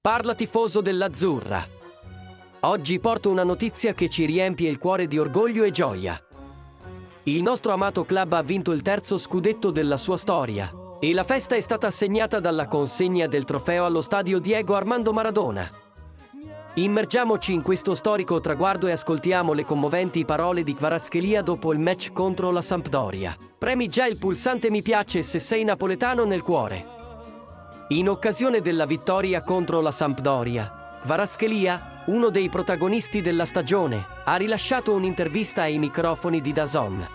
Parla tifoso dell'Azzurra. Oggi porto una notizia che ci riempie il cuore di orgoglio e gioia. Il nostro amato club ha vinto il terzo scudetto della sua storia e la festa è stata segnata dalla consegna del trofeo allo stadio Diego Armando Maradona. Immergiamoci in questo storico traguardo e ascoltiamo le commoventi parole di Kvaratskhelia dopo il match contro la Sampdoria. Premi già il pulsante mi piace se sei napoletano nel cuore. In occasione della vittoria contro la Sampdoria, Kvaratskhelia, uno dei protagonisti della stagione, ha rilasciato un'intervista ai microfoni di DAZN.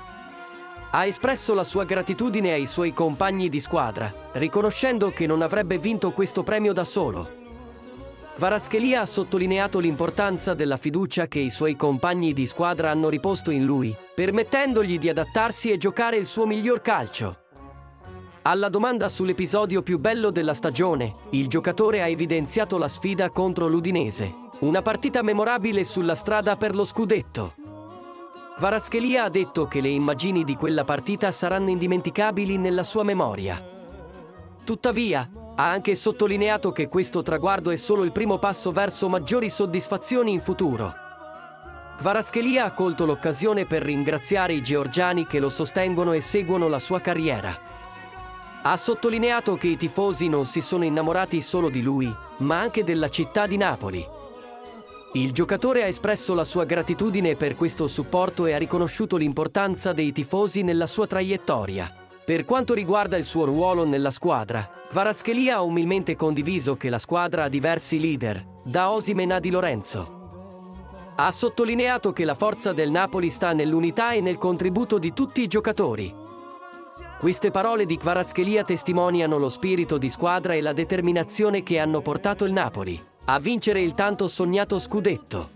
Ha espresso la sua gratitudine ai suoi compagni di squadra, riconoscendo che non avrebbe vinto questo premio da solo. Kvaratskhelia ha sottolineato l'importanza della fiducia che i suoi compagni di squadra hanno riposto in lui, permettendogli di adattarsi e giocare il suo miglior calcio. Alla domanda sull'episodio più bello della stagione, il giocatore ha evidenziato la sfida contro l'Udinese, una partita memorabile sulla strada per lo scudetto. Kvaratskhelia ha detto che le immagini di quella partita saranno indimenticabili nella sua memoria. Tuttavia, ha anche sottolineato che questo traguardo è solo il primo passo verso maggiori soddisfazioni in futuro. Kvaratskhelia ha colto l'occasione per ringraziare i georgiani che lo sostengono e seguono la sua carriera. Ha sottolineato che i tifosi non si sono innamorati solo di lui, ma anche della città di Napoli. Il giocatore ha espresso la sua gratitudine per questo supporto e ha riconosciuto l'importanza dei tifosi nella sua traiettoria. Per quanto riguarda il suo ruolo nella squadra, Kvaratskhelia ha umilmente condiviso che la squadra ha diversi leader, da Osimhen a Di Lorenzo. Ha sottolineato che la forza del Napoli sta nell'unità e nel contributo di tutti i giocatori. Queste parole di Kvaratskhelia testimoniano lo spirito di squadra e la determinazione che hanno portato il Napoli a vincere il tanto sognato scudetto.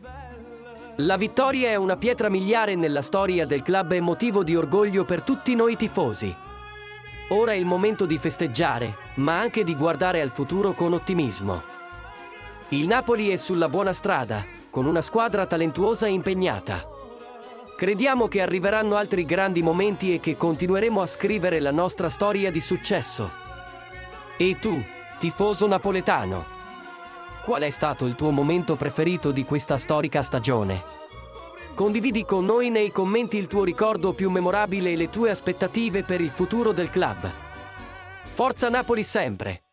La vittoria è una pietra miliare nella storia del club e motivo di orgoglio per tutti noi tifosi. Ora è il momento di festeggiare, ma anche di guardare al futuro con ottimismo. Il Napoli è sulla buona strada, con una squadra talentuosa e impegnata. Crediamo che arriveranno altri grandi momenti e che continueremo a scrivere la nostra storia di successo. E tu, tifoso napoletano? Qual è stato il tuo momento preferito di questa storica stagione? Condividi con noi nei commenti il tuo ricordo più memorabile e le tue aspettative per il futuro del club. Forza Napoli sempre!